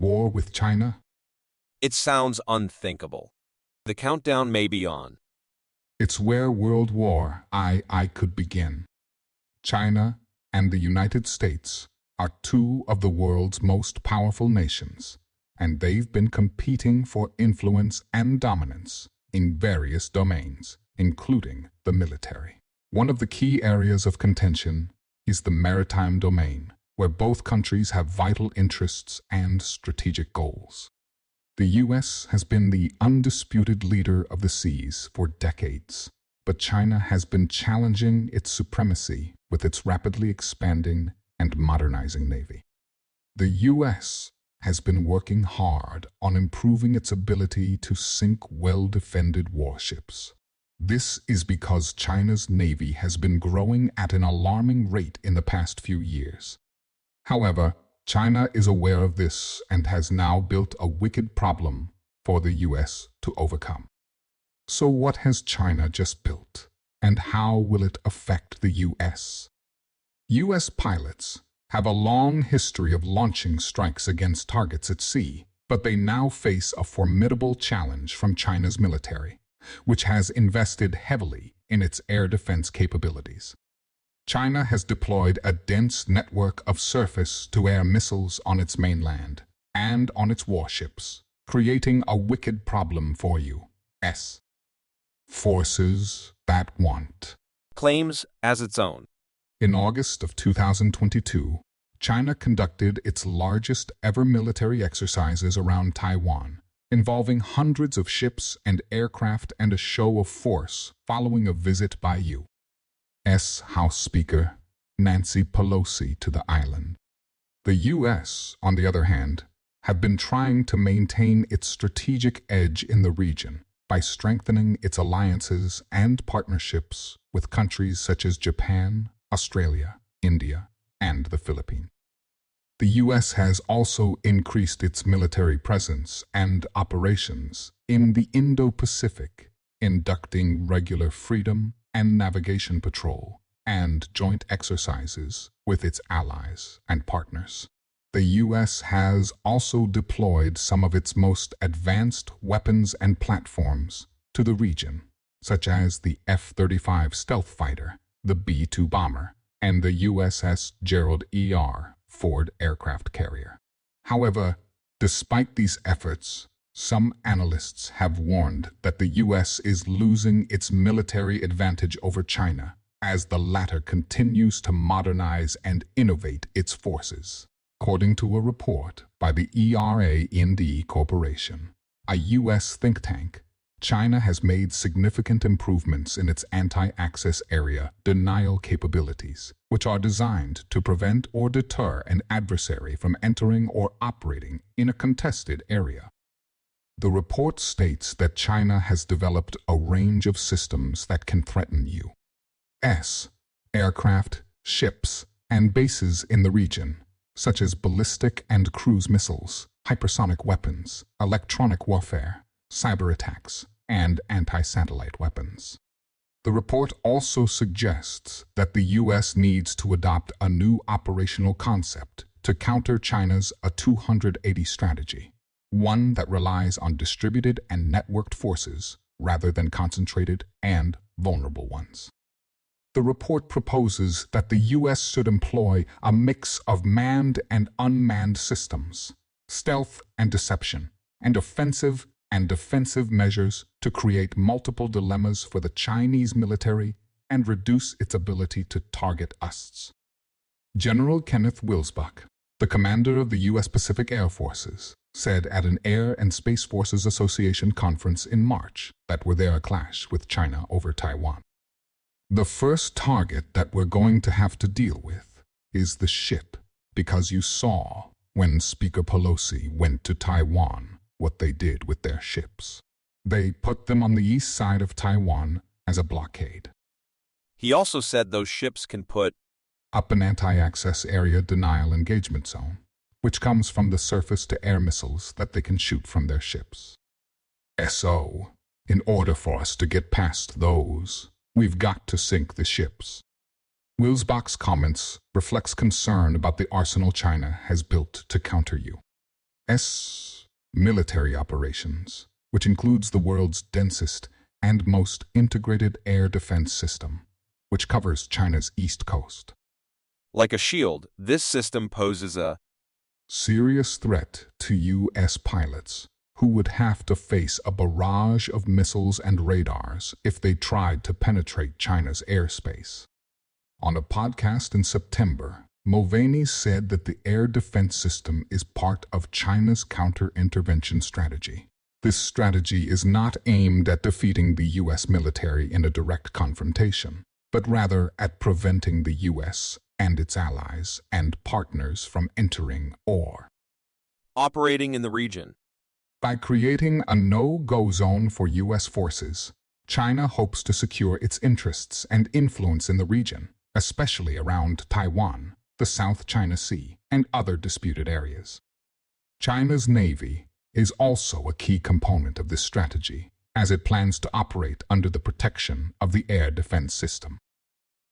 War with China? It sounds unthinkable. The countdown may be on. It's where World War I could begin. China and the United States are two of the world's most powerful nations, and they've been competing for influence and dominance in various domains, including the military. One of the key areas of contention is the maritime domain, where both countries have vital interests and strategic goals. The U.S. has been the undisputed leader of the seas for decades, but China has been challenging its supremacy with its rapidly expanding and modernizing navy. The U.S. has been working hard on improving its ability to sink well-defended warships. This is because China's navy has been growing at an alarming rate in the past few years. However, China is aware of this and has now built a wicked problem for the U.S. to overcome. So what has China just built, and how will it affect the U.S.? U.S. pilots have a long history of launching strikes against targets at sea, but they now face a formidable challenge from China's military, which has invested heavily in its air defense capabilities. China has deployed a dense network of surface-to-air missiles on its mainland and on its warships, creating a wicked problem for U.S. forces that want. Claims as its own. In August of 2022, China conducted its largest ever military exercises around Taiwan, involving hundreds of ships and aircraft and a show of force following a visit by U.S. House Speaker Nancy Pelosi to the island. The U.S., on the other hand, have been trying to maintain its strategic edge in the region by strengthening its alliances and partnerships with countries such as Japan, Australia, India, and the Philippines. The U.S. has also increased its military presence and operations in the Indo-Pacific, inducting regular freedom and navigation patrol and joint exercises with its allies and partners. The U.S. has also deployed some of its most advanced weapons and platforms to the region, such as the F-35 stealth fighter, the B-2 bomber, and the USS Gerald E.R. Ford aircraft carrier. However, despite these efforts, some analysts have warned that the U.S. is losing its military advantage over China as the latter continues to modernize and innovate its forces. According to a report by the ERA-ND Corporation, a U.S. think tank, China has made significant improvements in its anti-access area denial capabilities, which are designed to prevent or deter an adversary from entering or operating in a contested area. The report states that China has developed a range of systems that can threaten U.S. aircraft, ships, and bases in the region, such as ballistic and cruise missiles, hypersonic weapons, electronic warfare, cyber attacks, and anti-satellite weapons. The report also suggests that the U.S. needs to adopt a new operational concept to counter China's A 280 strategy, one that relies on distributed and networked forces rather than concentrated and vulnerable ones. The report proposes that the U.S. should employ a mix of manned and unmanned systems, stealth and deception, and offensive and defensive measures to create multiple dilemmas for the Chinese military and reduce its ability to target us. General Kenneth Wilsbach, the commander of the U.S. Pacific Air Forces, said at an Air and Space Forces Association conference in March that were there a clash with China over Taiwan. The first target that we're going to have to deal with is the ship, because you saw when Speaker Pelosi went to Taiwan what they did with their ships. They put them on the east side of Taiwan as a blockade. He also said those ships can put up an anti-access area denial engagement zone, which comes from the surface-to-air missiles that they can shoot from their ships. So, in order for us to get past those, we've got to sink the ships. Wilsbach's comments reflects concern about the arsenal China has built to counter military operations, which includes the world's densest and most integrated air defense system, which covers China's east coast. Like a shield, this system poses a serious threat to U.S. pilots, who would have to face a barrage of missiles and radars if they tried to penetrate China's airspace. On a podcast in September, Mulvaney said that the air defense system is part of China's counter-intervention strategy. This strategy is not aimed at defeating the U.S. military in a direct confrontation, but rather at preventing the U.S. and its allies and partners from entering or operating in the region. By creating a no-go zone for U.S. forces, China hopes to secure its interests and influence in the region, especially around Taiwan, the South China Sea, and other disputed areas. China's Navy is also a key component of this strategy, as it plans to operate under the protection of the air defense system.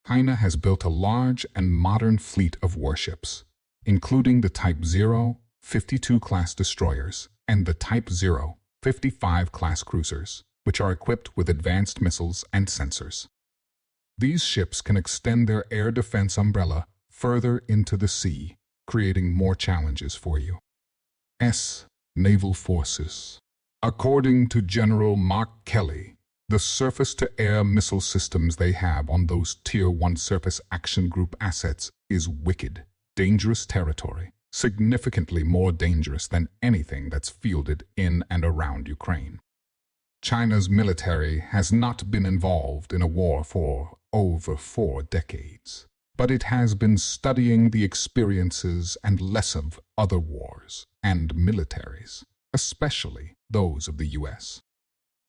China has built a large and modern fleet of warships, including the Type 052 class destroyers and the Type 055 class cruisers, which are equipped with advanced missiles and sensors. These ships can extend their air defense umbrella further into the sea, creating more challenges for U.S. naval forces. According to General Mark Kelly, the surface-to-air missile systems they have on those Tier 1 Surface Action Group assets is wicked, dangerous territory, significantly more dangerous than anything that's fielded in and around Ukraine. China's military has not been involved in a war for over 4 decades, but it has been studying the experiences and lessons of other wars and militaries, especially those of the U.S.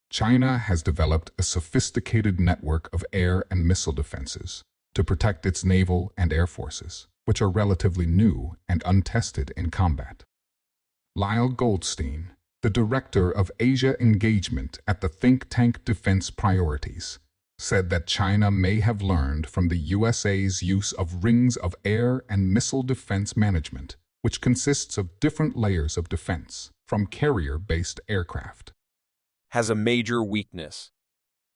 China has developed a sophisticated network of air and missile defenses to protect its naval and air forces, which are relatively new and untested in combat. Lyle Goldstein, the director of Asia engagement at the think tank Defense Priorities, said that China may have learned from the USA's use of rings of air and missile defense management, which consists of different layers of defense from carrier-based aircraft. Has a major weakness.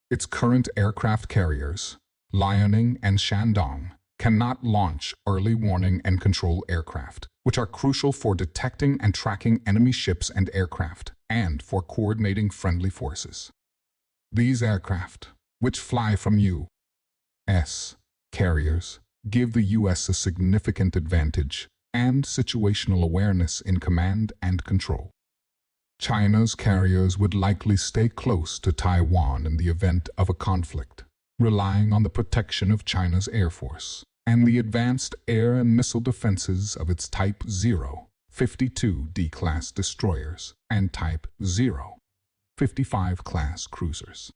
Its current aircraft carriers, Liaoning and Shandong, cannot launch early warning and control aircraft, which are crucial for detecting and tracking enemy ships and aircraft, and for coordinating friendly forces. These aircraft, which fly from U.S. carriers, give the U.S. a significant advantage and situational awareness in command and control. China's carriers would likely stay close to Taiwan in the event of a conflict, relying on the protection of China's Air Force and the advanced air and missile defenses of its Type 052 D-class destroyers and Type 055 class cruisers.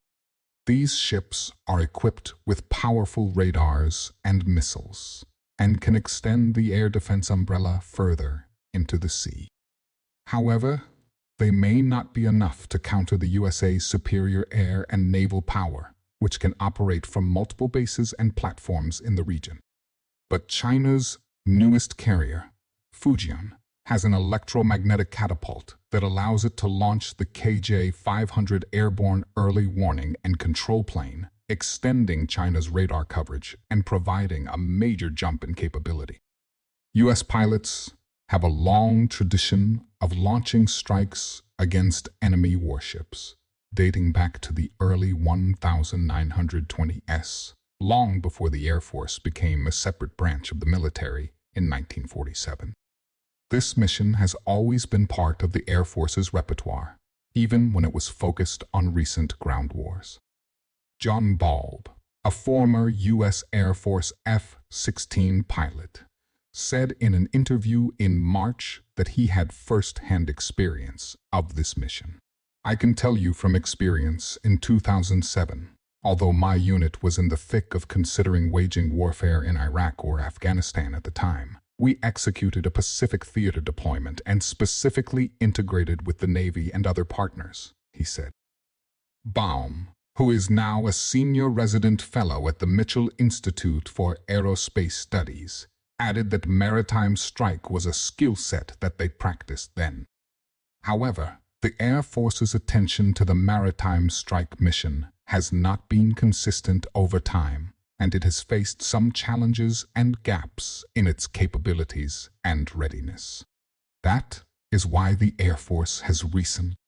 These ships are equipped with powerful radars and missiles and can extend the air defense umbrella further into the sea. However, they may not be enough to counter the USA's superior air and naval power, which can operate from multiple bases and platforms in the region. But China's newest carrier, Fujian, has an electromagnetic catapult that allows it to launch the KJ-500 airborne early warning and control plane, extending China's radar coverage and providing a major jump in capability. U.S. pilots have a long tradition of launching strikes against enemy warships, dating back to the early 1920s, long before the Air Force became a separate branch of the military in 1947. This mission has always been part of the Air Force's repertoire, even when it was focused on recent ground wars. John Balb, a former U.S. Air Force F-16 pilot, said in an interview in March that he had first-hand experience of this mission. I can tell you from experience in 2007, although my unit was in the thick of considering waging warfare in Iraq or Afghanistan at the time, we executed a Pacific theater deployment and specifically integrated with the Navy and other partners, he said. Baum, who is now a senior resident fellow at the Mitchell Institute for Aerospace Studies, added that maritime strike was a skill set that they practiced then. However, the Air Force's attention to the maritime strike mission has not been consistent over time, and it has faced some challenges and gaps in its capabilities and readiness. That is why the Air Force has recently